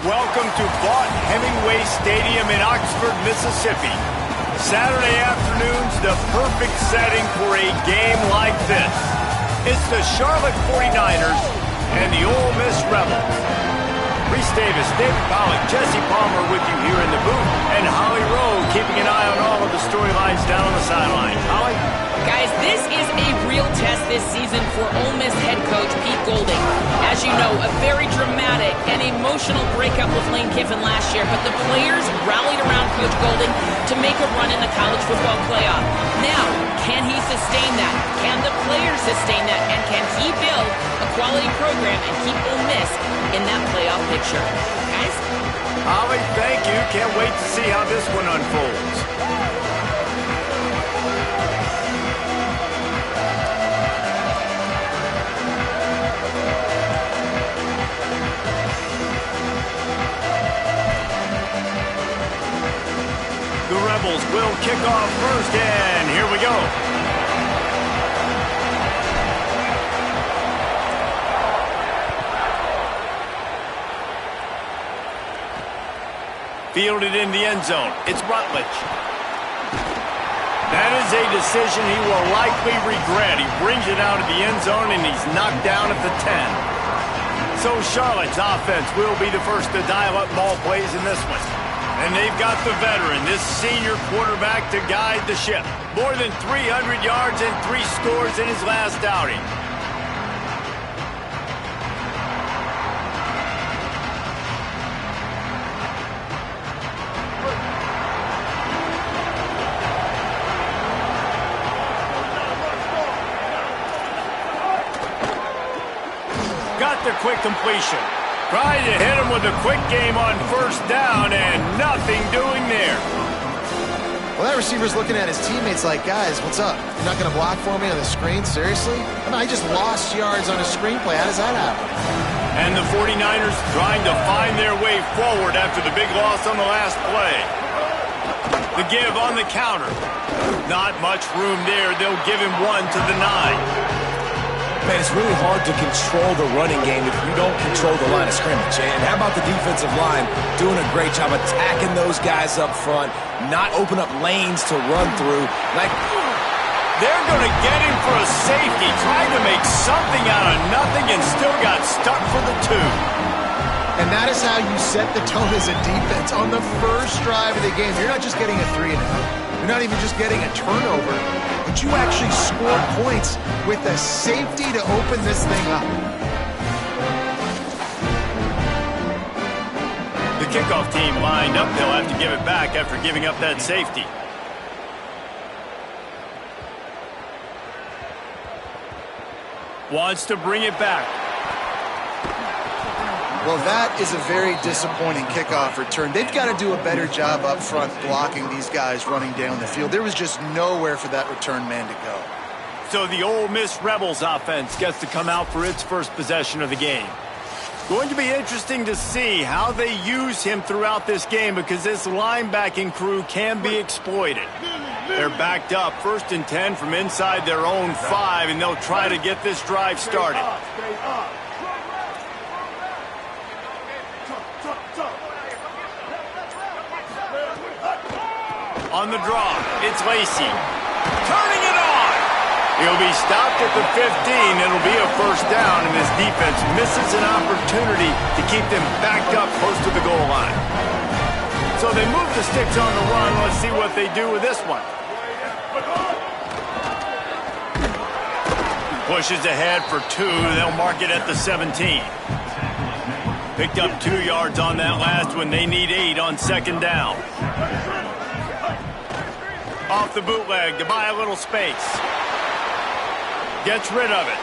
Welcome to Vaught Hemingway Stadium in Oxford, Mississippi. Saturday afternoon's the perfect setting for a game like this. It's the Charlotte 49ers and the Ole Miss Rebels. Reese Davis, David Pollack, Jesse Palmer with you here in the booth, and Holly Rowe keeping an eye on all of the storylines down on the sideline. Holly? Guys, this is a real test this season for Ole Miss head coach Pete Golding. As you know, a very dramatic and emotional breakup with Lane Kiffin last year, but the players rallied around Coach Golding to make a run in the college football playoff. Now, can he sustain that? Can the players sustain that? And can he build a quality program and keep Ole Miss in that playoff picture? Guys? Holly, thank you. Can't wait to see how this one unfolds. The Rebels will kick off first, and here we go. Fielded in the end zone. It's Rutledge. That is a decision he will likely regret. He brings it out of the end zone, and he's knocked down at the 10. So Charlotte's offense will be the first to dial up ball plays in this one. And they've got the veteran, this senior quarterback, to guide the ship. More than 300 yards and 3 scores in his last outing. Got the quick completion. Tried to hit him with a quick game on first down, and nothing doing there. Well, that receiver's looking at his teammates like, guys, what's up? You're not going to block for me on the screen? Seriously? I mean, I just lost yards on a screenplay. How does that happen? And the 49ers trying to find their way forward after the big loss on the last play. The give on the counter. Not much room there. They'll give him 1 to the 9. Man, it's really hard to control the running game if you don't control the line of scrimmage. And how about the defensive line doing a great job attacking those guys up front, not open up lanes to run through. Like, they're going to get him for a safety, trying to make something out of nothing, and still got stuck for the 2. And that is how you set the tone as a defense. On the first drive of the game, you're not just getting a 3-and-out. You're not even just getting a turnover, but you actually score points with a safety to open this thing up. The kickoff team lined up. They'll have to give it back after giving up that safety. Wants to bring it back. Well, that is a very disappointing kickoff return. They've got to do a better job up front blocking these guys running down the field. There was just nowhere for that return man to go. So the Ole Miss Rebels offense gets to come out for its first possession of the game. Going to be interesting to see how they use him throughout this game, because this linebacking crew can be exploited. They're backed up 1st and 10 from inside their own 5, and they'll try to get this drive started. On the draw, it's Lacey. Turning it on! He'll be stopped at the 15. It'll be a first down, and this defense misses an opportunity to keep them backed up close to the goal line. So they move the sticks on the run. Let's see what they do with this one. Pushes ahead for 2. They'll mark it at the 17. Picked up 2 yards on that last one. They need 8 on 2nd down. Off the bootleg to buy a little space. Gets rid of it.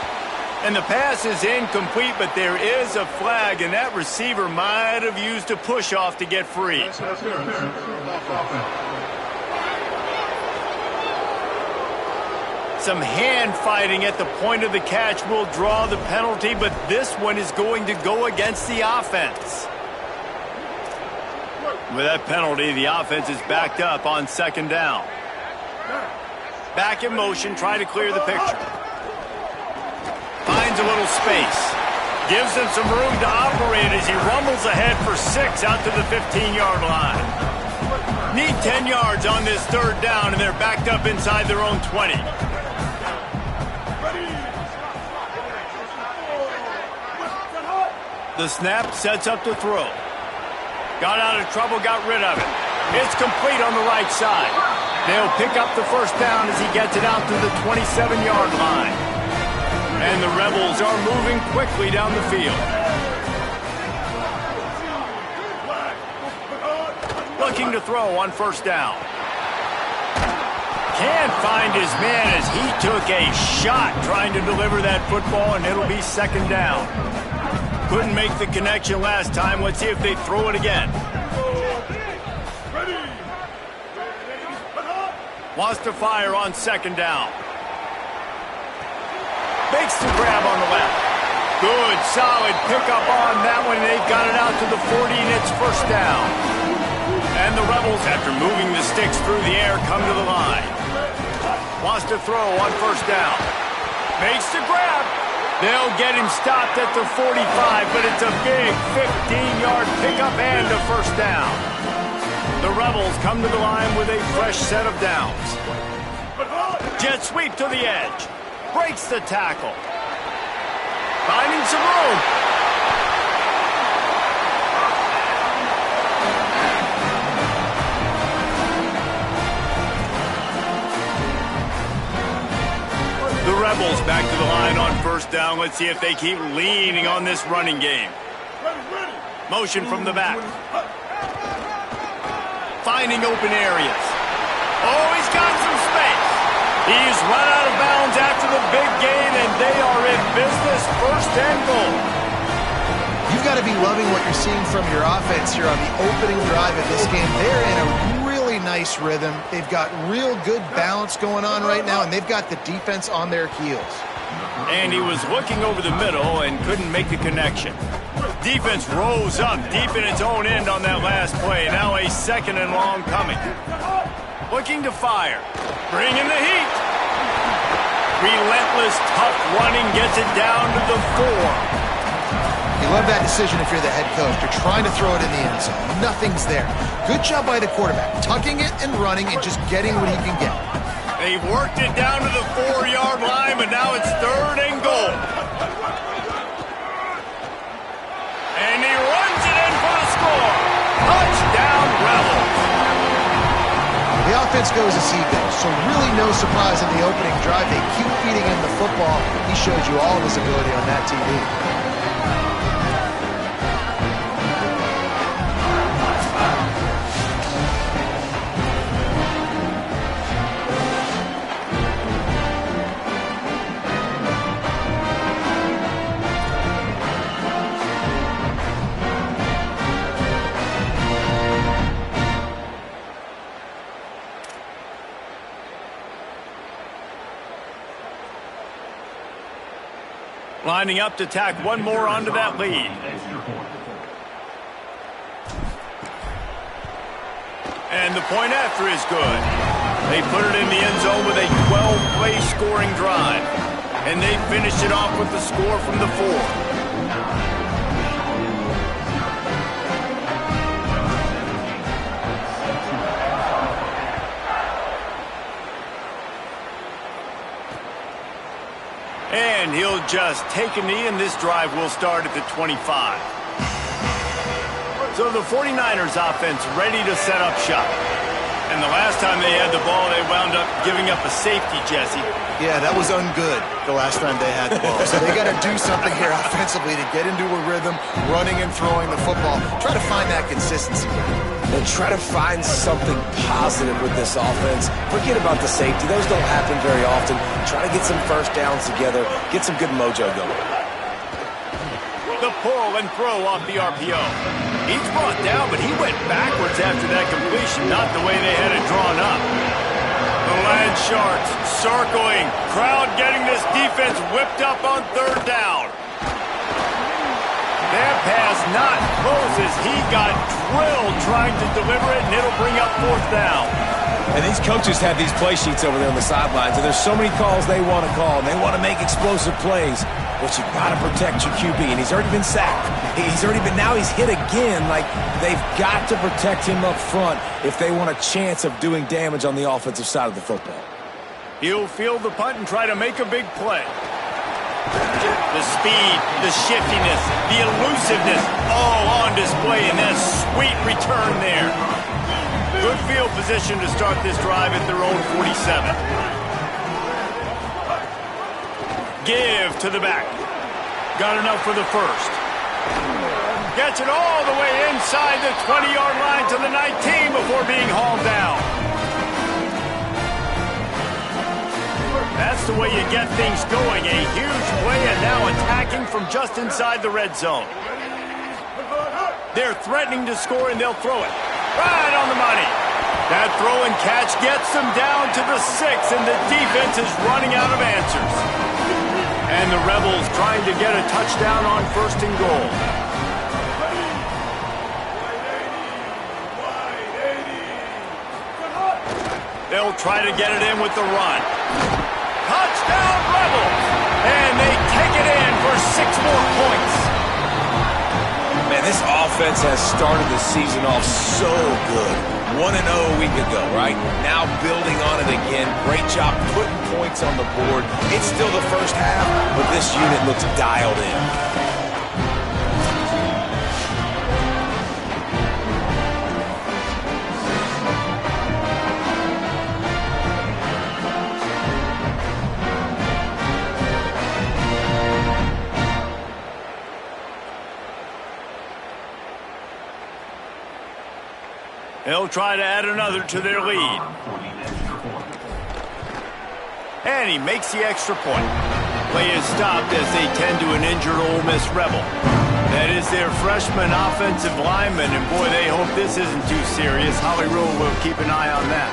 And the pass is incomplete, but there is a flag, and that receiver might have used a push-off to get free. Some hand fighting at the point of the catch will draw the penalty, but this one is going to go against the offense. With that penalty, the offense is backed up on 2nd down. Back in motion, try to clear the picture. Finds a little space. Gives him some room to operate as he rumbles ahead for 6 out to the 15-yard line. Need 10 yards on this third down, and they're backed up inside their own 20. The snap sets up to throw. Got out of trouble, got rid of it. It's complete on the right side. They'll pick up the first down as he gets it out to the 27-yard line. And the Rebels are moving quickly down the field. Looking to throw on first down. Can't find his man as he took a shot trying to deliver that football, and it'll be second down. Couldn't make the connection last time. Let's see if they throw it again. Wants to fire on second down. Makes the grab on the left. Good, solid pickup on that one. They've got it out to the 40, and it's first down. And the Rebels, after moving the sticks through the air, come to the line. Wants to throw on first down. Makes the grab. They'll get him stopped at the 45, but it's a big 15-yard pickup and a first down. The Rebels come to the line with a fresh set of downs. Jet sweep to the edge. Breaks the tackle. Finding some room. The Rebels back to the line on first down. Let's see if they keep leaning on this running game. Motion from the back. Finding open areas. Oh, he's got some space. He's run out of bounds after the big gain, and they are in business, first and goal. You've got to be loving what you're seeing from your offense here on the opening drive of this game. They're in a really nice rhythm. They've got real good balance going on right now, and they've got the defense on their heels. And he was looking over the middle and couldn't make the connection. Defense rose up deep in its own end on that last play. Now a second and long coming. Looking to fire. Bringing the heat. Relentless, tough running gets it down to the 4. You love that decision if you're the head coach. You're trying to throw it in the end zone. Nothing's there. Good job by the quarterback. Tucking it and running and just getting what he can get. They've worked it down to the 4-yard line, but now it's third and goal. And he runs it in for the score. Touchdown, Rebels. The offense goes as he goes, so really no surprise in the opening drive. They keep feeding him the football. He showed you all of his ability on that TV. Lining up to tack one more onto that lead. And the point after is good. They put it in the end zone with a 12-play scoring drive. And they finished it off with the score from the 4. And he'll just take a knee, and this drive will start at the 25. So the 49ers offense ready to set up shop. And the last time they had the ball, they wound up giving up a safety, Jesse. Yeah, that was ungood the last time they had the ball. So they got to do something here offensively to get into a rhythm, running and throwing the football. Try to find that consistency. And try to find something positive with this offense. Forget about the safety. Those don't happen very often. Try to get some first downs together. Get some good mojo going. The pull and throw off the RPO. He's brought down, but he went backwards after that completion, not the way they had it drawn up. The Land Sharks circling. Crowd getting this defense whipped up on third down. That pass not close as he got drilled trying to deliver it, and it'll bring up fourth down. And these coaches have these play sheets over there on the sidelines, and there's so many calls they want to call, and they want to make explosive plays. But you got to protect your QB, and he's already been sacked. Now he's hit again. Like, they've got to protect him up front if they want a chance of doing damage on the offensive side of the football. He'll field the punt and try to make a big play. The speed, the shiftiness, the elusiveness, all on display in that sweet return there. Good field position to start this drive at their own 47. Give to the back. Got enough for the first. Gets it all the way inside the 20-yard line to the 19 before being hauled down. That's the way you get things going. A huge play and now attacking from just inside the red zone. They're threatening to score and they'll throw it. Right on the money. That throw and catch gets them down to the 6, and the defense is running out of answers. And the Rebels trying to get a touchdown on 1st and goal. They'll try to get it in with the run. Touchdown Rebels! And they take it in for 6 more points. Man, this offense has started the season off so good. 1-0 a week ago, right? Now building on it again. Great job putting points on the board. It's still the first half, but this unit looks dialed in. They'll try to add another to their lead. And he makes the extra point. Play is stopped as they tend to an injured Ole Miss Rebel. That is their freshman offensive lineman, and boy, they hope this isn't too serious. Holly Rowe will keep an eye on that.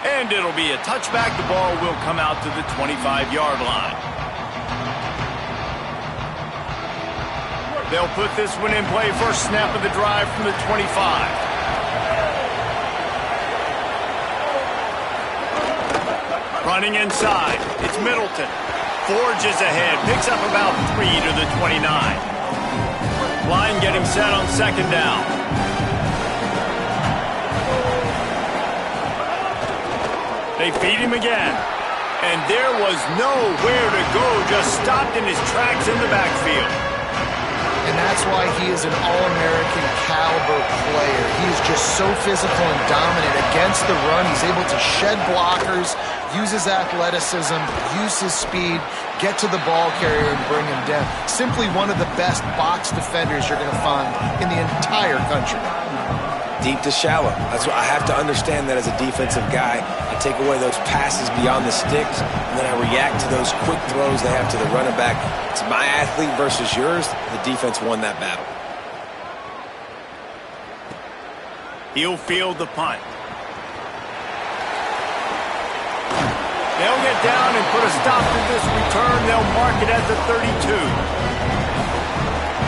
And it'll be a touchback. The ball will come out to the 25-yard line. They'll put this one in play. First snap of the drive from the 25. Running inside. It's Middleton. Forges ahead. Picks up about 3 to the 29. Line getting set on 2nd down. They feed him again. And there was nowhere to go, just stopped in his tracks in the backfield. And that's why he is an All-American caliber player. He is just so physical and dominant against the run. He's able to shed blockers, use his athleticism, use his speed, get to the ball carrier and bring him down. Simply one of the best box defenders you're going to find in the entire country. Deep to shallow. That's what I have to understand that as a defensive guy. I take away those passes beyond the sticks, and then I react to those quick throws they have to the running back. It's my athlete versus yours. The defense won that battle. He'll field the punt. They'll get down and put a stop to this return. They'll mark it at the 32.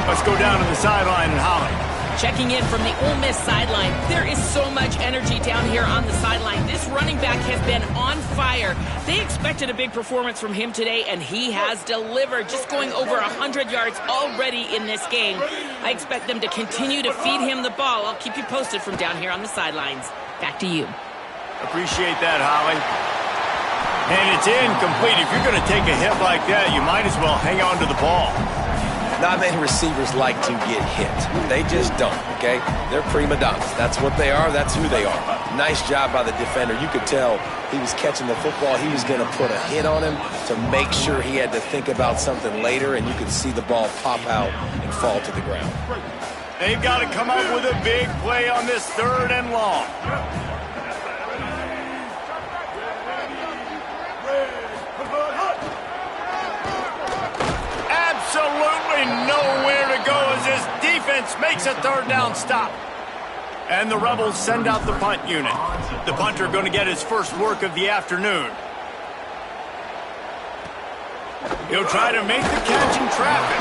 Let's go down to the sideline and Holly. Checking in from the Ole Miss sideline. There is so much energy down here on the sideline. This running back has been on fire. They expected a big performance from him today, and he has delivered. Just going over 100 yards already in this game. I expect them to continue to feed him the ball. I'll keep you posted from down here on the sidelines. Back to you. Appreciate that, Holly. And it's incomplete. If you're going to take a hit like that, you might as well hang on to the ball. Not many receivers like to get hit. They just don't, okay? They're prima donnas. That's what they are. That's who they are. Nice job by the defender. You could tell he was catching the football. He was going to put a hit on him to make sure he had to think about something later, and you could see the ball pop out and fall to the ground. They've got to come up with a big play on this 3rd and long. Absolutely nowhere to go as this defense makes a 3rd down stop. And the Rebels send out the punt unit. The punter going to get his first work of the afternoon. He'll try to make the catch in traffic.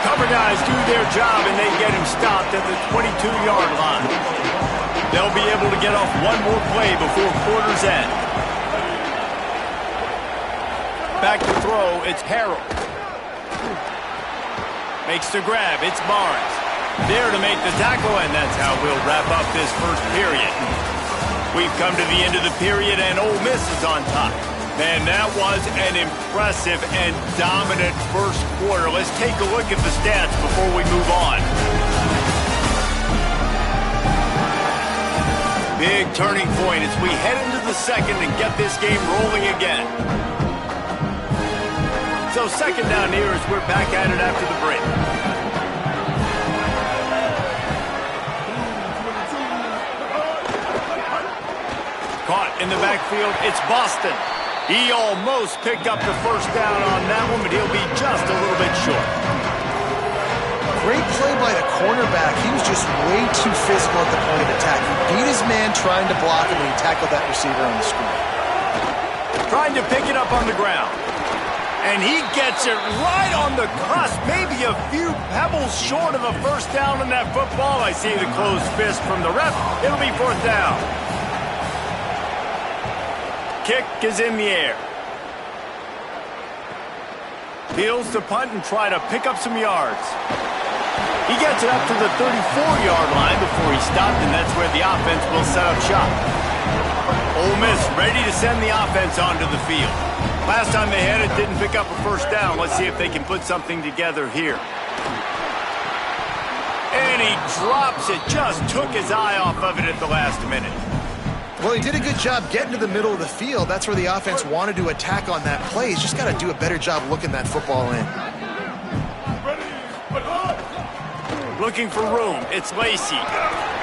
Cover guys do their job, and they get him stopped at the 22-yard line. They'll be able to get off one more play before quarter's end. Back to throw, it's Harrell. Makes the grab, it's Barnes. There to make the tackle, and that's how we'll wrap up this first period. We've come to the end of the period, and Ole Miss is on top. Man, that was an impressive and dominant first quarter. Let's take a look at the stats before we move on. Big turning point as we head into the second and get this game rolling again. So second down here as we're back at it after the break. Caught in the backfield, it's Boston. He almost picked up the first down on that one, but he'll be just a little bit short. Great play by the cornerback. He was just way too physical at the point of attack. He beat his man trying to block him, and he tackled that receiver on the screen. Trying to pick it up on the ground. And he gets it right on the cusp, maybe a few pebbles short of a first down on that football. I see the closed fist from the ref. It'll be fourth down. Kick is in the air. Fields to punt and try to pick up some yards. He gets it up to the 34-yard line before he stopped, and that's where the offense will set up shop. Ole Miss ready to send the offense onto the field. Last time they had it, didn't pick up a first down. Let's see if they can put something together here. And he drops it. Just took his eye off of it at the last minute. Well, he did a good job getting to the middle of the field. That's where the offense wanted to attack on that play. He's just got to do a better job looking that football in. Looking for room, it's Lacey.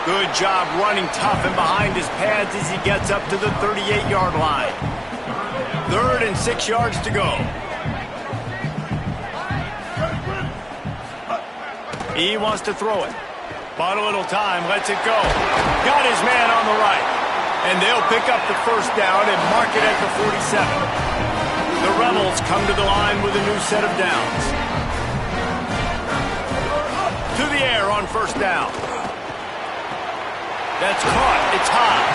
Good job running tough and behind his pads as he gets up to the 38-yard line. 3rd and 6 yards to go. He wants to throw it. Bought a little time, lets it go. Got his man on the right. And they'll pick up the first down and mark it at the 47. The Rebels come to the line with a new set of downs. To the air on first down. That's caught. It's hot.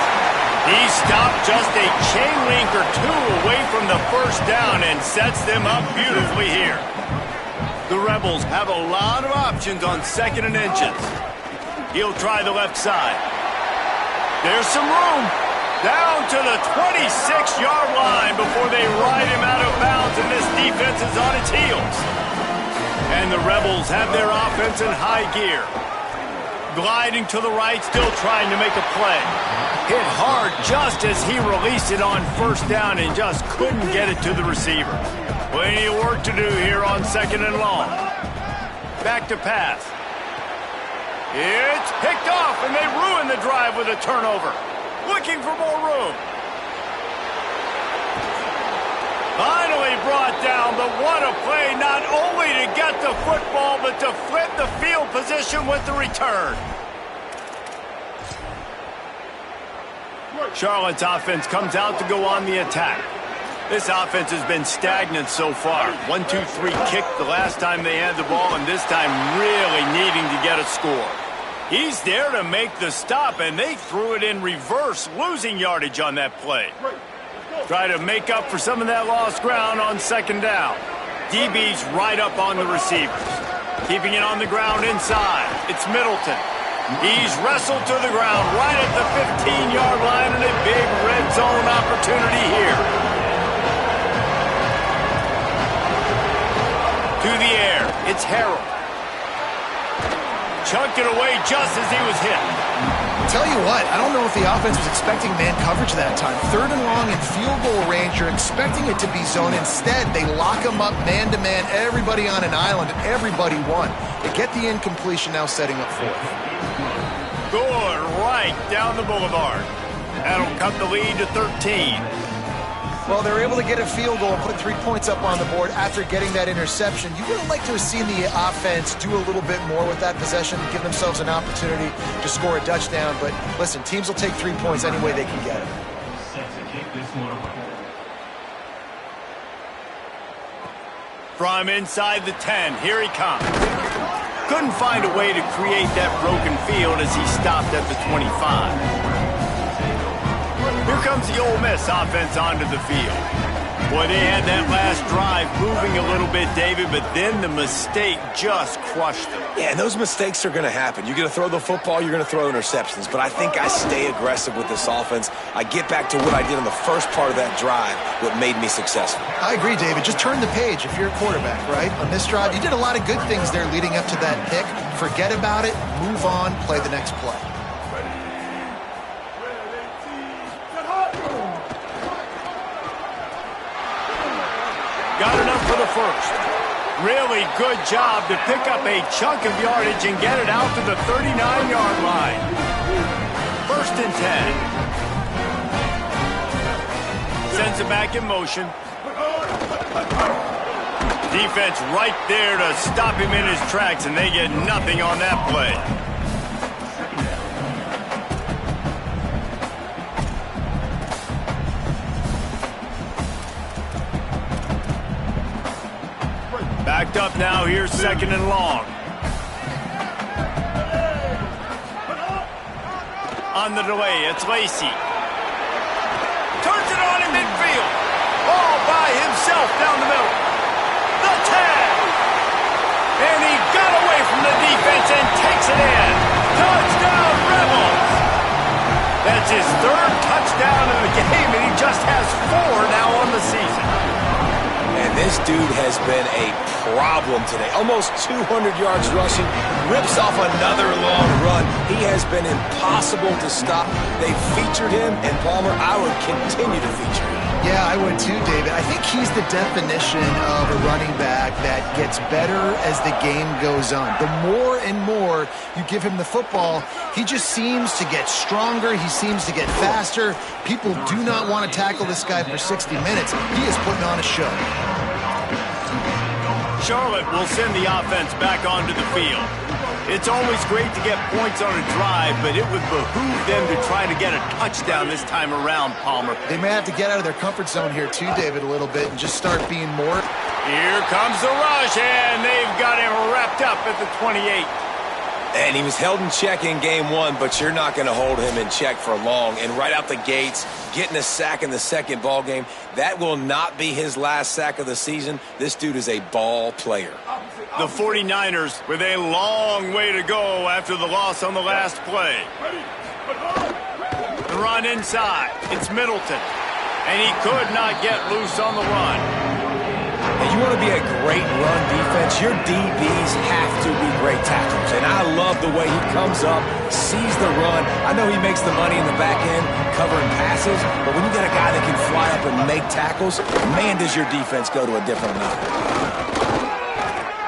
He stopped just a chain link or two away from the first down and sets them up beautifully here. The Rebels have a lot of options on 2nd and inches. He'll try the left side. There's some room. Down to the 26-yard line before they ride him out of bounds, and this defense is on its heels. And the Rebels have their offense in high gear. Gliding to the right, still trying to make a play. Hit hard just as he released it on first down and just couldn't get it to the receiver. Plenty of work to do here on 2nd and long. Back to pass. It's picked off, and they ruin the drive with a turnover. Looking for more room. Finally brought down, but what a play, not only to get the football, but to flip the field position with the return. Charlotte's offense comes out to go on the attack. This offense has been stagnant so far. 1-2-3 kick the last time they had the ball, and this time really needing to get a score. He's there to make the stop, and they threw it in reverse, losing yardage on that play. Try to make up for some of that lost ground on 2nd down. DB's right up on the receivers. Keeping it on the ground inside. It's Middleton. He's wrestled to the ground right at the 15-yard line, and a big red zone opportunity here. To the air, it's Harrell. Chunked it away just as he was hit. Tell you what, I don't know if the offense was expecting man coverage that time. 3rd and long in field goal range, you're expecting it to be zone. Instead, they lock them up man-to-man, everybody on an island, and everybody won. They get the incompletion, now setting up 4th. Going right down the boulevard. That'll cut the lead to 13. Well, they were able to get a field goal and put 3 points up on the board after getting that interception. You would have liked to have seen the offense do a little bit more with that possession, give themselves an opportunity to score a touchdown. But listen, teams will take 3 points any way they can get it. From inside the 10, here he comes. Couldn't find a way to create that broken field as he stopped at the 25. Here comes the Ole Miss offense onto the field. Boy, they had that last drive moving a little bit, David, but then the mistake just crushed them. Yeah, and those mistakes are going to happen. You're going to throw the football, you're going to throw interceptions. But I think I stay aggressive with this offense. I get back to what I did in the first part of that drive, what made me successful. I agree, David. Just turn the page if you're a quarterback, right? On this drive, you did a lot of good things there leading up to that pick. Forget about it, move on, play the next play. Got enough for the first. Really good job to pick up a chunk of yardage and get it out to the 39-yard line. 1st and 10. Sends it back in motion. Defense right there to stop him in his tracks, and they get nothing on that play. Backed up now, here's 2nd and long. On the delay, it's Lacy. Turns it on in midfield. All by himself down the middle. The tag. And he got away from the defense and takes it in. Touchdown, Rebels. That's his 3rd touchdown of the game, and he just has 4 now on the season. And this dude has been a problem today. Almost 200 yards rushing, rips off another long run. He has been impossible to stop. They've featured him, and Palmer, I would continue to feature him. Yeah, I would too, David. I think he's the definition of a running back that gets better as the game goes on. The more and more you give him the football, he just seems to get stronger. He seems to get faster. People do not want to tackle this guy for 60 minutes. He is putting on a show. Charlotte will send the offense back onto the field. It's always great to get points on a drive, but it would behoove them to try to get a touchdown this time around, Palmer. They may have to get out of their comfort zone here too, David, a little bit and just start being more. Here comes the rush, and they've got him wrapped up at the 28. And he was held in check in game 1, but you're not going to hold him in check for long. And right out the gates, getting a sack in the second ball game, that will not be his last sack of the season. This dude is a ball player. The 49ers with a long way to go after the loss on the last play. The run inside. It's Middleton. And he could not get loose on the run. And you want to be a great run defense, your DBs have to be great tacklers. And I love the way he comes up, sees the run. I know he makes the money in the back end covering passes, but when you got a guy that can fly up and make tackles, man, does your defense go to a different level.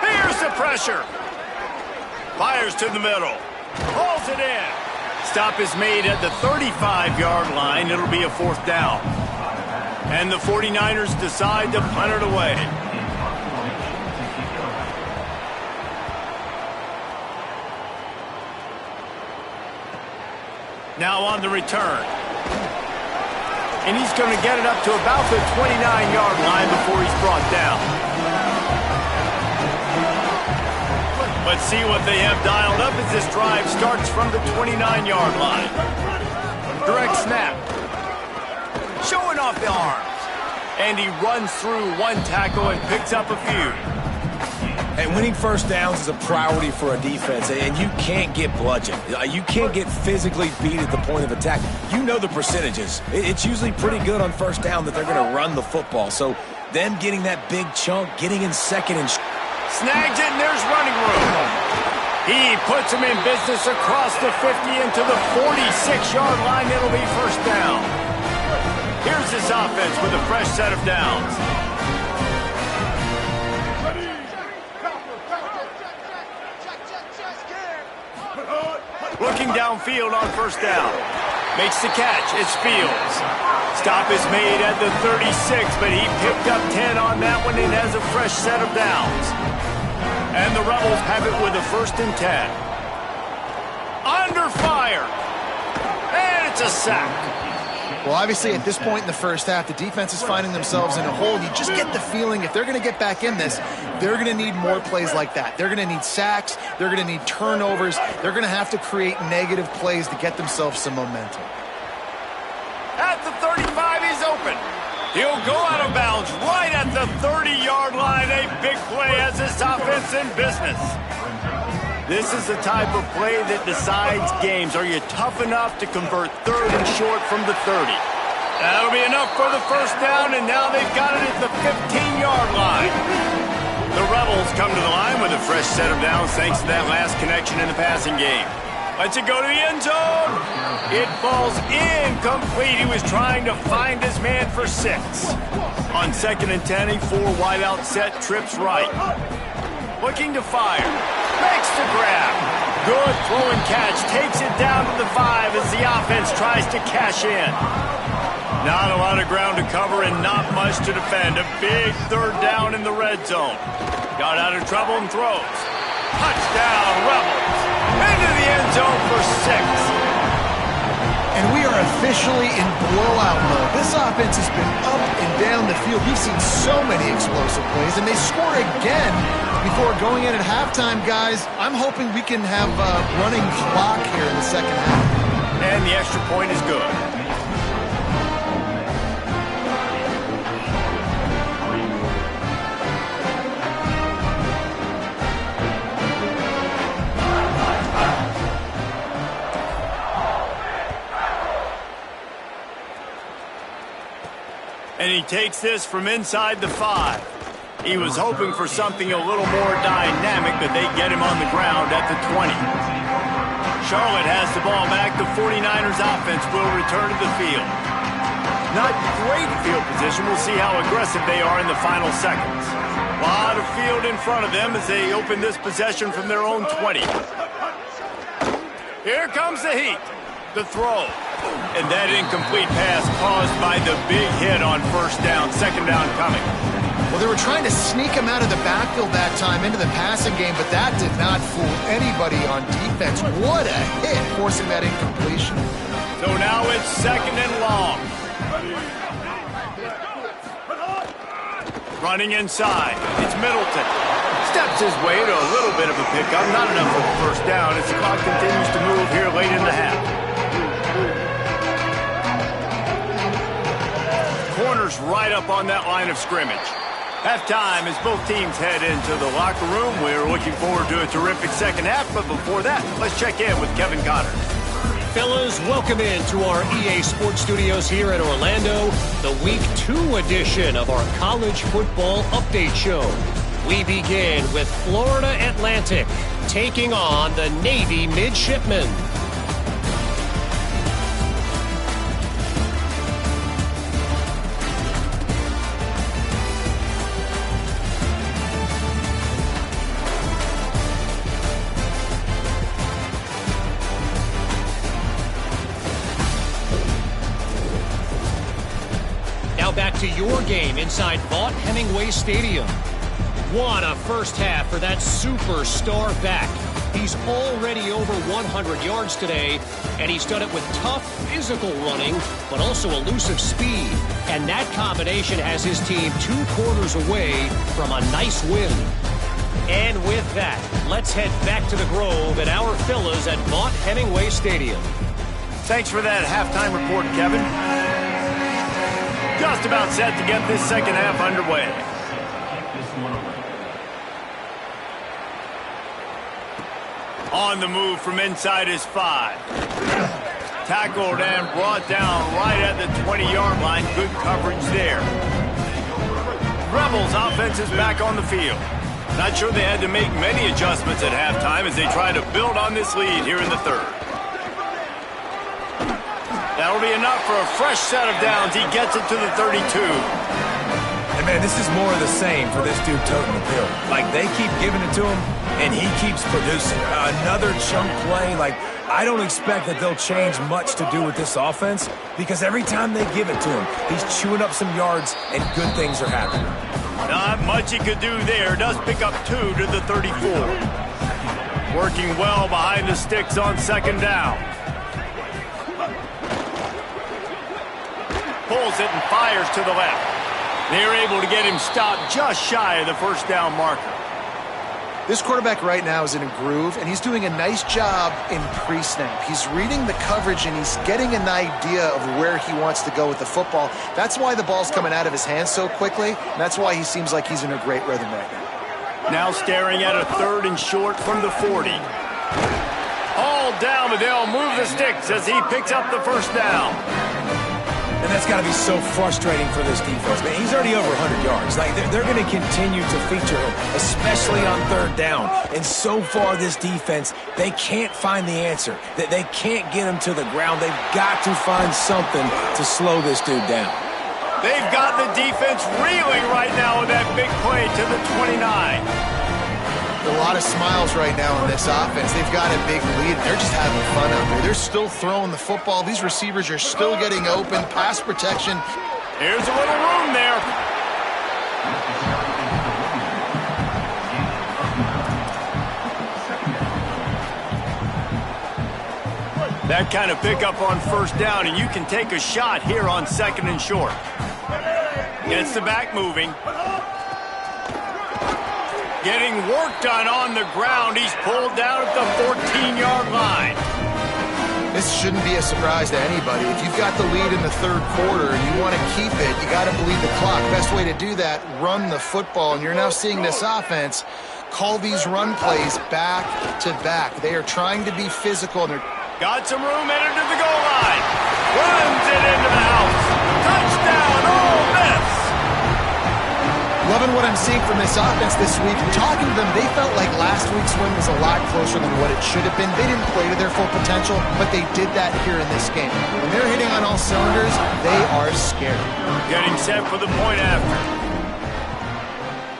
Here's the pressure. Fires to the middle. Hauls it in. Stop is made at the 35-yard line. It'll be a 4th down. And the 49ers decide to punt it away. Now on the return. And he's going to get it up to about the 29-yard line before he's brought down. Let's see what they have dialed up as this drive starts from the 29-yard line. Direct snap. Showing off the arms. And he runs through one tackle and picks up a few. And winning first downs is a priority for a defense, and you can't get bludgeoned. You can't get physically beat at the point of attack. You know the percentages. It's usually pretty good on first down that they're going to run the football. So them getting that big chunk, getting in second and... Snags it, and there's running room. He puts him in business across the 50 into the 46-yard line. It'll be first down. Here's this offense with a fresh set of downs. Looking downfield on first down. Makes the catch. It's Fields. Stop is made at the 36, but he picked up 10 on that one and has a fresh set of downs. And the Rebels have it with a 1st and 10. Under fire. And it's a sack. Well, obviously, at this point in the first half, the defense is finding themselves in a hole. You just get the feeling if they're going to get back in this, they're going to need more plays like that. They're going to need sacks. They're going to need turnovers. They're going to have to create negative plays to get themselves some momentum. At the 35, he's open. He'll go out of bounds right at the 30-yard line. A big play as this offense in business. This is the type of play that decides games. Are you tough enough to convert third and short from the 30? That'll be enough for the first down, and now they've got it at the 15-yard line. The Rebels come to the line with a fresh set of downs thanks to that last connection in the passing game. Lets it go to the end zone. It falls incomplete. He was trying to find his man for 6. On 2nd and 10, a 4-wideout set, trips right. Looking to fire. Makes the grab. Good throw and catch. Takes it down to the 5 as the offense tries to cash in. Not a lot of ground to cover and not much to defend. A big third down in the red zone. Got out of trouble and throws. Touchdown, Rebels. Into the end zone for 6. And we are officially in blowout mode. This offense has been up and down the field. We've seen so many explosive plays, and they score again before going in at halftime, guys. I'm hoping we can have a running clock here in the second half. And the extra point is good. And he takes this from inside the 5. He was hoping for something a little more dynamic, but they get him on the ground at the 20. Charlotte has the ball back. The 49ers offense will return to the field. Not great field position. We'll see how aggressive they are in the final seconds. A lot of field in front of them as they open this possession from their own 20. Here comes the heat. The throw. And that incomplete pass caused by the big hit on first down. Second down coming. Well, they were trying to sneak him out of the backfield that time into the passing game, but that did not fool anybody on defense. What a hit, forcing that incompletion. So now it's second and long. Running inside. It's Middleton. Steps his way to a little bit of a pickup. Not enough for the first down as the clock continues to move here late in the half. Corners right up on that line of scrimmage. Halftime as both teams head into the locker room. We're looking forward to a terrific second half, but before that, let's check in with Kevin Connors. Fellas, welcome into our EA Sports Studios here in Orlando, the Week 2 edition of our College Football Update Show. We begin with Florida Atlantic taking on the Navy Midshipmen. Back to your game inside Vaught Hemingway Stadium. What a first half for that superstar back. He's already over 100 yards today, and he's done it with tough physical running, but also elusive speed. And that combination has his team 2 quarters away from a nice win. And with that, let's head back to the Grove at our fellas at Vaught Hemingway Stadium. Thanks for that halftime report, Kevin. Just about set to get this second half underway. On the move from inside his 5. Tackled and brought down right at the 20-yard line. Good coverage there. Rebels offense is back on the field. Not sure they had to make many adjustments at halftime as they try to build on this lead here in the third. That'll be enough for a fresh set of downs. He gets it to the 32. And, man, this is more of the same for this dude toting the pill. Like, they keep giving it to him, and he keeps producing. Another chunk play. Like, I don't expect that they'll change much to do with this offense because every time they give it to him, he's chewing up some yards, and good things are happening. Not much he could do there. Does pick up 2 to the 34. Working well behind the sticks on second down. pulls it and fires to the left. They're able to get him stopped just shy of the first down marker. This quarterback right now is in a groove, and he's doing a nice job in pre-snap. He's reading the coverage, and he's getting an idea of where he wants to go with the football. That's why the ball's coming out of his hands so quickly, and that's why he seems like he's in a great rhythm right now. Now staring at a 3rd and short from the 40. All down, but they'll move the sticks as he picks up the first down. And that's got to be so frustrating for this defense, man. He's already over 100 yards. Like, they're going to continue to feature him, especially on 3rd down. And so far, this defense, they can't find the answer. They can't get him to the ground. They've got to find something to slow this dude down. They've got the defense reeling right now with that big play to the 29. A lot of smiles right now in this offense. They've got a big lead. They're just having fun out there. They're still throwing the football. These receivers are still getting open. Pass protection. Here's a little room there. That kind of pickup on first down, and you can take a shot here on 2nd and short. Gets the back moving. Getting work done on the ground. He's pulled down at the 14-yard line. This shouldn't be a surprise to anybody. If you've got the lead in the 3rd quarter and you want to keep it, you got to bleed the clock. Best way to do that, run the football. And you're now seeing this offense call these run plays back to back. They are trying to be physical. Got some room, headed to the goal line. Runs it into the house. Touchdown, Ole Miss. Loving what I'm seeing from this offense this week. Talking to them, they felt like last week's win was a lot closer than what it should have been. They didn't play to their full potential, but they did that here in this game. When they're hitting on all cylinders, they are scary. Getting set for the point after.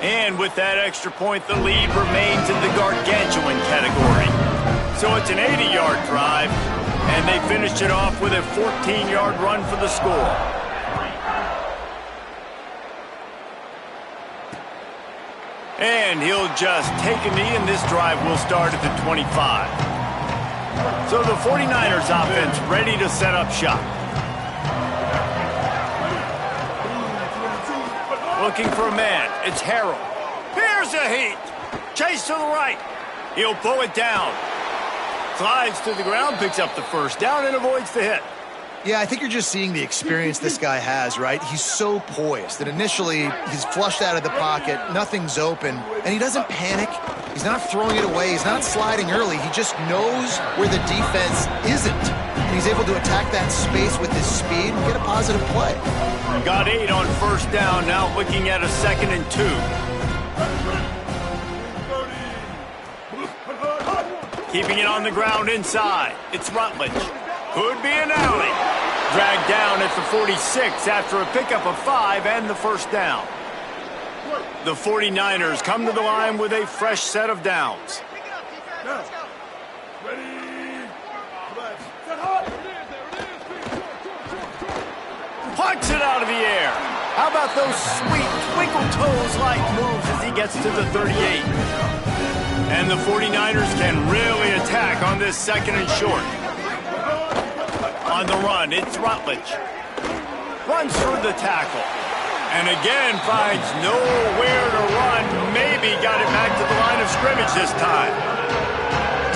And with that extra point, the lead remains in the gargantuan category. So it's an 80-yard drive, and they finished it off with a 14-yard run for the score. And he'll just take a knee, and this drive will start at the 25. So the 49ers offense ready to set up shop. Looking for a man. It's Harrell. Here's a heat. Chase to the right. He'll pull it down. Slides to the ground, picks up the first down, and avoids the hit. Yeah, I think you're just seeing the experience this guy has, right? He's so poised that initially he's flushed out of the pocket, nothing's open, and he doesn't panic. He's not throwing it away. He's not sliding early. He just knows where the defense isn't. And he's able to attack that space with his speed and get a positive play. Got 8 on first down, now looking at a 2nd and 2. Keeping it on the ground inside. It's Rutledge. Could be an alley. Dragged down at the 46 after a pickup of 5 and the first down. The 49ers come to the line with a fresh set of downs. Plucks it out of the air. How about those sweet twinkle toes-like moves as he gets to the 38? And the 49ers can really attack on this 2nd and short. On the run, it's Rutledge. Runs through the tackle. And again finds nowhere to run. Maybe got it back to the line of scrimmage this time.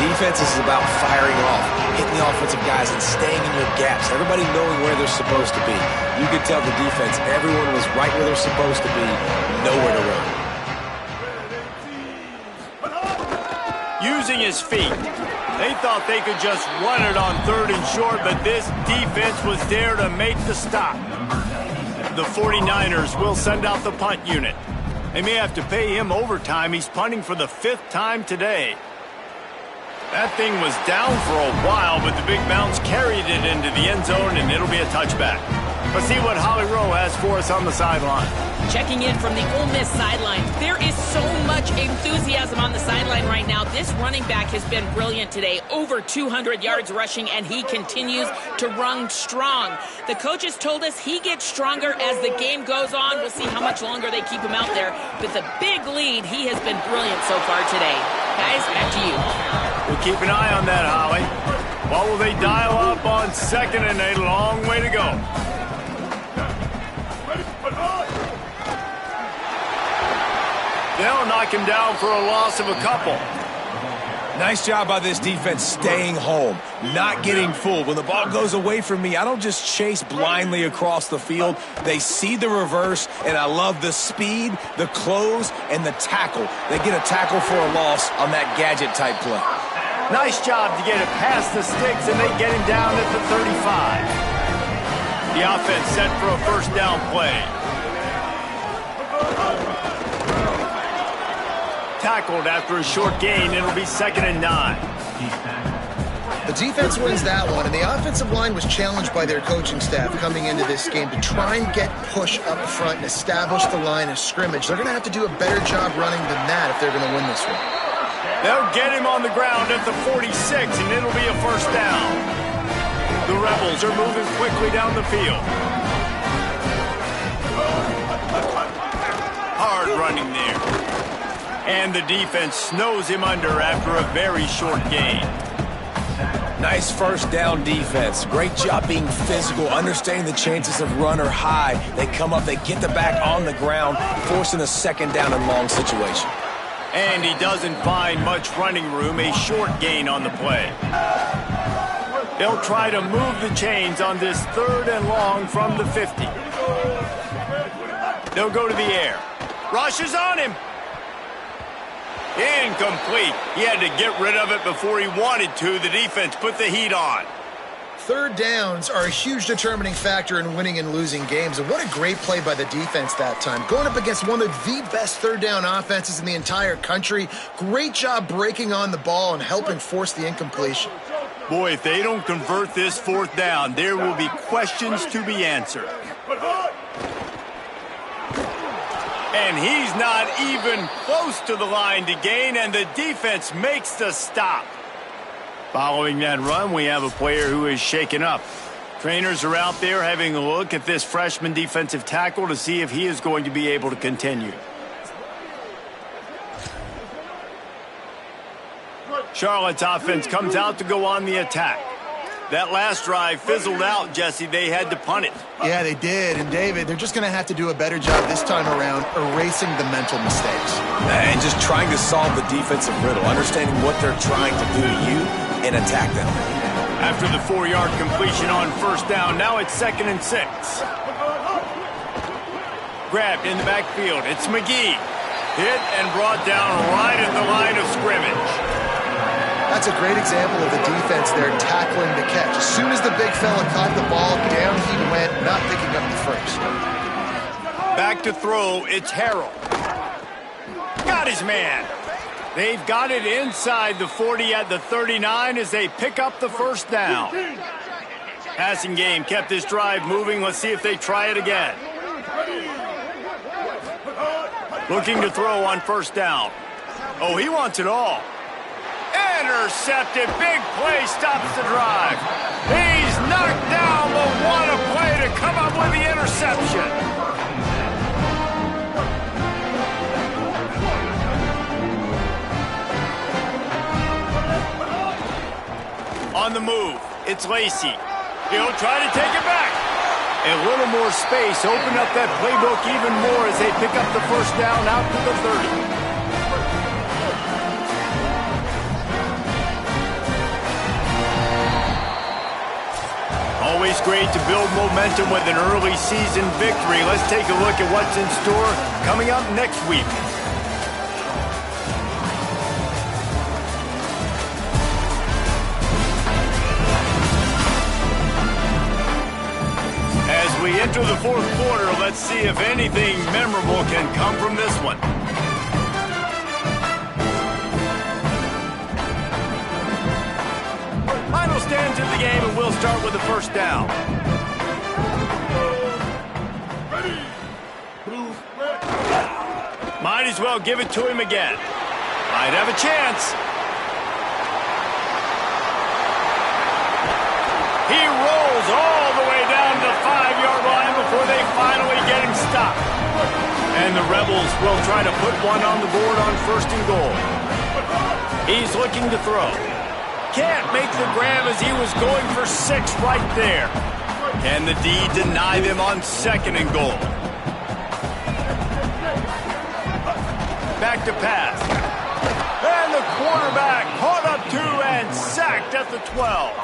Defense is about firing off, hitting the offensive guys and staying in your gaps. Everybody knowing where they're supposed to be. You could tell the defense, everyone was right where they're supposed to be, nowhere to run. Using his feet. They thought they could just run it on 3rd and short, but this defense was there to make the stop. The 49ers will send out the punt unit. They may have to pay him overtime. He's punting for the 5th time today. That thing was down for a while, but the big bounce carried it into the end zone, and it'll be a touchback. Let's see what Holly Rowe has for us on the sideline. Checking in from the Ole Miss sideline. There is so much enthusiasm on the sideline right now. This running back has been brilliant today. Over 200 yards rushing, and he continues to run strong. The coaches told us he gets stronger as the game goes on. We'll see how much longer they keep him out there. With a big lead, he has been brilliant so far today. Guys, back to you. We'll keep an eye on that, Holly. What will they dial up on 2nd and a long way to go? they'll knock him down for a loss of a couple. Nice job by this defense staying home, not getting fooled. When the ball goes away from me, I don't just chase blindly across the field. They see the reverse, and I love the speed, the close, and the tackle. They get a tackle for a loss on that gadget-type play. Nice job to get it past the sticks, and they get him down at the 35. The offense set for a first down play. Tackled after a short gain. It'll be 2nd and 9. The defense wins that one, and the offensive line was challenged by their coaching staff coming into this game to try and get push up front and establish the line of scrimmage. They're going to have to do a better job running than that if they're going to win this one. They'll get him on the ground at the 46, and it'll be a first down. The Rebels are moving quickly down the field. Hard running there. And the defense snows him under after a very short gain. Nice first down defense. Great job being physical, understanding the chances of run are high. They come up, they get the back on the ground, forcing a 2nd down and long situation. And he doesn't find much running room, a short gain on the play. They'll try to move the chains on this 3rd and long from the 50. They'll go to the air. Rush is on him. Incomplete. He had to get rid of it before he wanted to. The defense put the heat on. 3rd downs are a huge determining factor in winning and losing games. And what a great play by the defense that time. Going up against one of the best 3rd down offenses in the entire country. Great job breaking on the ball and helping force the incompletion. Boy, if they don't convert this 4th down, there will be questions to be answered. And he's not even close to the line to gain, and the defense makes the stop. Following that run, we have a player who is shaken up. Trainers are out there having a look at this freshman defensive tackle to see if he is going to be able to continue. Charlotte's offense comes out to go on the attack. That last drive fizzled out, Jesse. They had to punt it. Yeah, they did. And, David, they're just going to have to do a better job this time around erasing the mental mistakes. And just trying to solve the defensive riddle, understanding what they're trying to do to you and attack them. After the 4-yard completion on first down, now it's 2nd and 6. Grabbed in the backfield. It's McGee. Hit and brought down right at the line of scrimmage. That's a great example of the defense there tackling the catch. As soon as the big fella caught the ball, down he went, not picking up the first. Back to throw, it's Harrell. Got his man. They've got it inside the 40 at the 39 as they pick up the first down. Passing game kept this drive moving. Let's see if they try it again. Looking to throw on first down. Oh, he wants it all. Intercepted. Big play stops the drive. He's knocked down, but what a play to come up with the interception. On the move, it's Lacey. He'll try to take it back. A little more space, open up that playbook even more as they pick up the first down out to the 30. Always great to build momentum with an early season victory. Let's take a look at what's in store coming up next week. As we enter the 4th quarter, let's see if anything memorable can come from this one. Final stands in the game, and we'll start with the first down. Might as well give it to him again. Might have a chance. He rolls all the way down to the 5-yard line before they finally get him stopped. And the Rebels will try to put one on the board on 1st and goal. He's looking to throw. Can't make the grab as he was going for 6 right there. Can the D deny them on 2nd and goal? Back to pass. And the quarterback caught up to and sacked at the 12.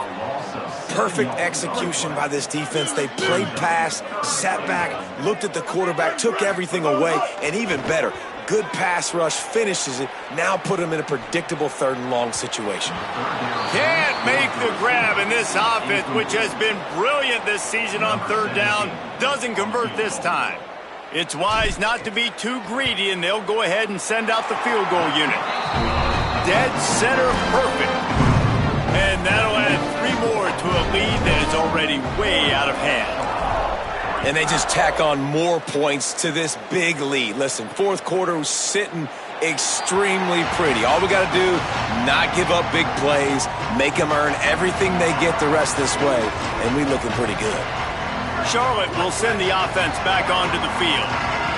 Perfect execution by this defense. They played pass, sat back, looked at the quarterback, took everything away, and even better, good pass rush, finishes it, now put him in a predictable 3rd and long situation. Can't make the grab, in this offense, which has been brilliant this season on 3rd down, doesn't convert this time. It's wise not to be too greedy, and they'll go ahead and send out the field goal unit. Dead center perfect. And that'll add 3 more to a lead that is already way out of hand. And they just tack on more points to this big lead. Listen, 4th quarter was sitting extremely pretty. All we got to do, not give up big plays, make them earn everything they get the rest this way, and we looking pretty good. Charlotte will send the offense back onto the field.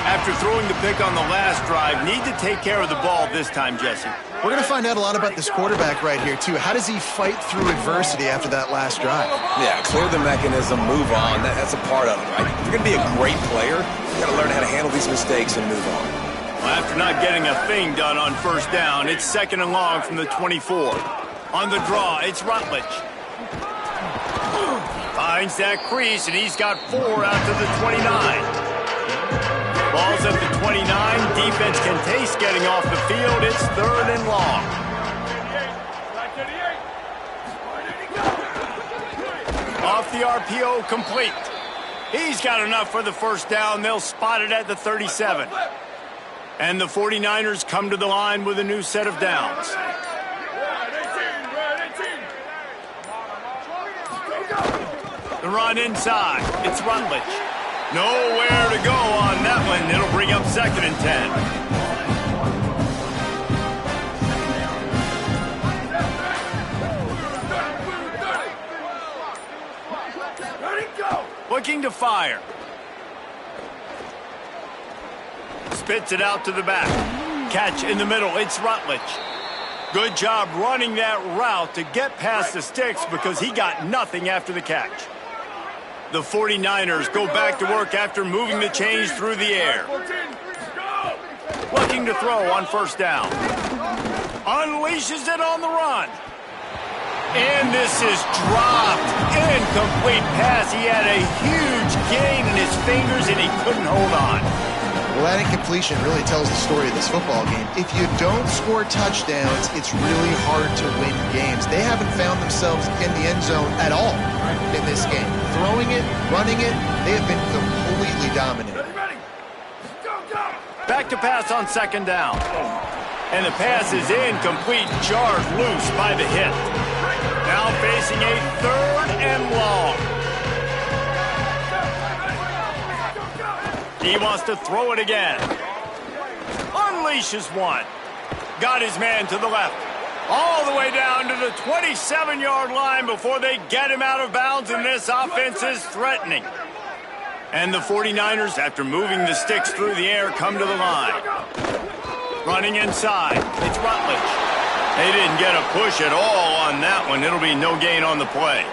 After throwing the pick on the last drive, need to take care of the ball this time, Jesse. We're going to find out a lot about this quarterback right here, too. How does he fight through adversity after that last drive? Yeah, clear the mechanism, move on. That's a part of it, right? If you're going to be a great player, you got to learn how to handle these mistakes and move on. Well, after not getting a thing done on 1st down, it's 2nd and long from the 24. On the draw, it's Rutledge. Finds that crease, and he's got 4 out to the 29. Ball's at the 29. Defense can taste getting off the field. It's 3rd and long. Off the RPO, complete. He's got enough for the 1st down. They'll spot it at the 37. And the 49ers come to the line with a new set of downs. The run inside. It's Rutledge. Nowhere to go on that one. It'll bring up 2nd and 10. Looking to fire. Spits it out to the back. Catch in the middle. It's Rutledge. Good job running that route to get past the sticks because he got nothing after the catch. The 49ers go back to work after moving the chains through the air. Looking to throw on 1st down. Unleashes it on the run. And this is dropped. Incomplete pass. He had a huge gain in his fingers and he couldn't hold on. Well, that incompletion really tells the story of this football game. If you don't score touchdowns, it's really hard to win games. They haven't found themselves in the end zone at all in this game. Throwing it, running it, they have been completely dominant. Back to pass on 2nd down. And the pass is incomplete, jarred loose by the hit. Now facing a 3rd and long. He wants to throw it again. Unleashes one. Got his man to the left. All the way down to the 27-yard line before they get him out of bounds, and this offense is threatening. And the 49ers, after moving the sticks through the air, come to the line. Running inside. It's Rutledge. They didn't get a push at all on that one. It'll be no gain on the play.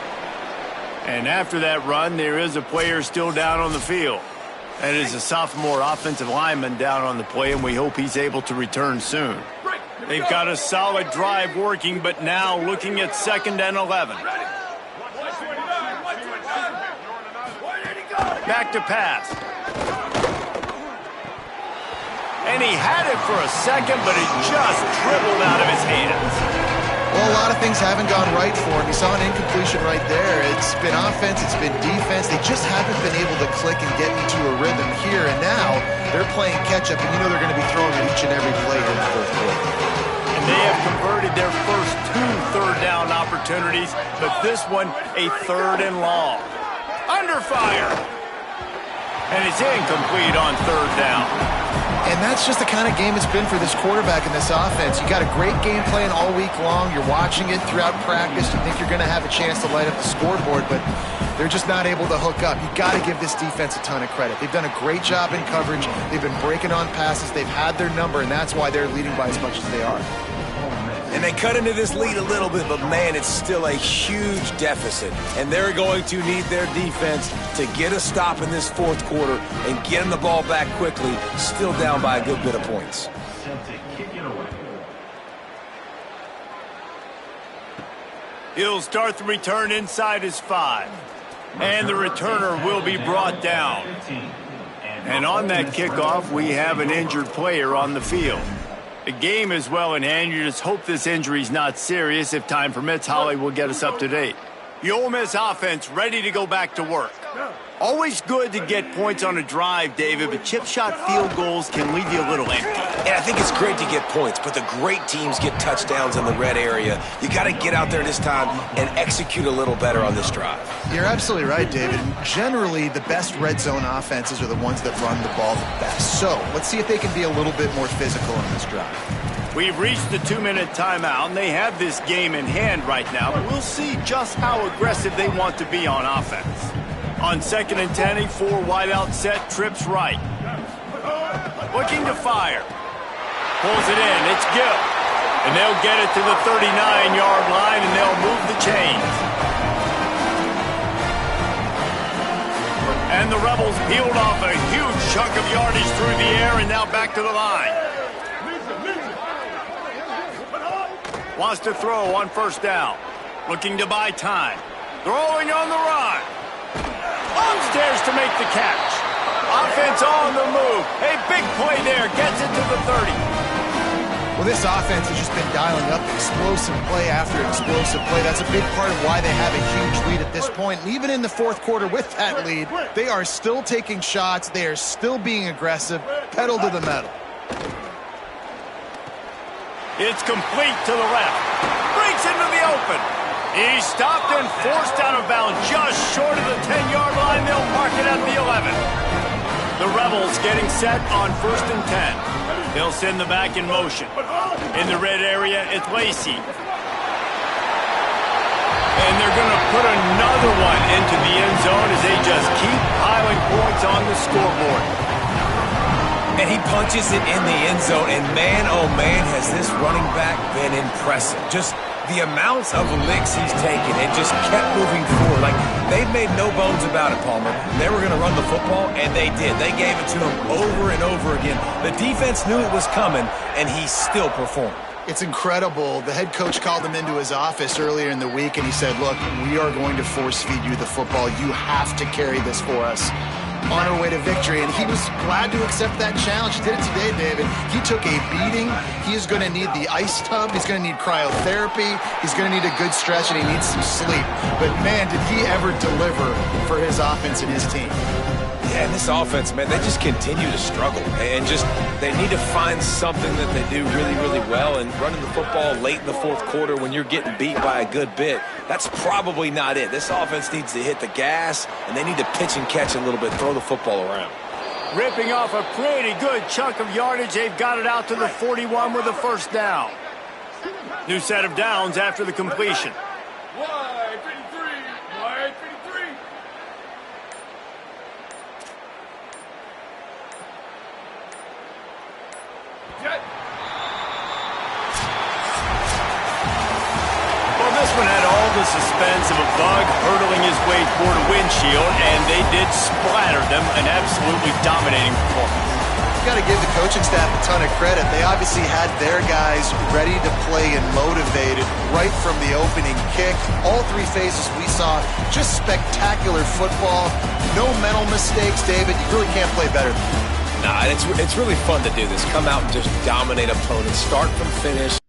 And after that run, there is a player still down on the field. That is a sophomore offensive lineman down on the play, and we hope he's able to return soon. They've got a solid drive working, but now looking at 2nd and 11. Back to pass. And he had it for a second, but it just dribbled out of his hands. Well, a lot of things haven't gone right for him. You saw an incompletion right there. It's been offense, it's been defense. They just haven't been able to click and get into a rhythm here. And now they're playing catch-up, and you know they're going to be throwing it each and every play here in the 4th quarter. And they have converted their first 2 third-down opportunities, but this one a 3rd and long. Under fire. And it's incomplete on 3rd down. And that's just the kind of game it's been for this quarterback in this offense. You got a great game plan all week long. You're watching it throughout practice. You think you're going to have a chance to light up the scoreboard, but they're just not able to hook up. You got to give this defense a ton of credit. They've done a great job in coverage. They've been breaking on passes. They've had their number, and that's why they're leading by as much as they are. And they cut into this lead a little bit, but man, it's still a huge deficit. And they're going to need their defense to get a stop in this 4th quarter and get them the ball back quickly, still down by a good bit of points. attempt to kick it away. He'll start the return inside his 5. And the returner will be brought down. And on that kickoff, we have an injured player on the field. The game is well in hand. You just hope this injury is not serious. If time permits, Holly will get us up to date. The Ole Miss offense ready to go back to work. Always good to get points on a drive, David, but chip shot field goals can leave you a little empty. And I think it's great to get points, but the great teams get touchdowns in the red area. You got to get out there this time and execute a little better on this drive. You're absolutely right, David. Generally, the best red zone offenses are the ones that run the ball the best. So let's see if they can be a little bit more physical on this drive. We've reached the 2-minute timeout, and they have this game in hand right now, but we'll see just how aggressive they want to be on offense. On 2nd and 10, a 4 wideout set, trips right. Looking to fire. Pulls it in, it's Gill. And they'll get it to the 39-yard line, and they'll move the chains. And the Rebels peeled off a huge chunk of yardage through the air, and now back to the line. Wants to throw on 1st down. Looking to buy time. Throwing on the run. Upstairs to make the catch. Offense on the move. A big play there. Gets it to the 30. Well, this offense has just been dialing up explosive play after explosive play. That's a big part of why they have a huge lead at this point. And even in the 4th quarter with that lead, they are still taking shots. They are still being aggressive. Pedal to the metal. It's complete to the left. Breaks into the open. He's stopped and forced out of bounds just short of the 10-yard line. They'll mark it at the 11. The Rebels getting set on 1st and 10. They'll send the back in motion. In the red area, it's Lacey. And they're going to put another one into the end zone as they just keep piling points on the scoreboard. And he punches it in the end zone, and man, oh man, has this running back been impressive. Just the amounts of licks he's taken and just kept moving forward. Like, they've made no bones about it, Palmer. They were going to run the football, and they did. They gave it to him over and over again. The defense knew it was coming, and he still performed. It's incredible. The head coach called him into his office earlier in the week, and he said, look, we are going to force feed you the football. You have to carry this for us on our way to victory. And he was glad to accept that challenge. He did it today, David. He took a beating. He is going to need the ice tub. He's going to need cryotherapy. He's going to need a good stretch, and he needs some sleep. But, man, did he ever deliver for his offense and his team. Yeah, and this offense, man, they just continue to struggle. And just, they need to find something that they do really, really well. And running the football late in the 4th quarter when you're getting beat by a good bit, that's probably not it. This offense needs to hit the gas, and they need to pitch and catch a little bit, throw the football around. Ripping off a pretty good chunk of yardage. They've got it out to the 41 with a 1st down. New set of downs after the completion. Wide 53, wide 53. Jet. Well, this one had all the suspense of a bug hurtling his way toward a windshield, and they did splatter them. An absolutely dominating performance. You got to give the coaching staff a ton of credit. They obviously had their guys ready to play and motivated right from the opening kick. All 3 phases we saw, just spectacular football. No mental mistakes, David. You really can't play better than that. Nah, it's really fun to do this. Come out and just dominate opponents, start from finish.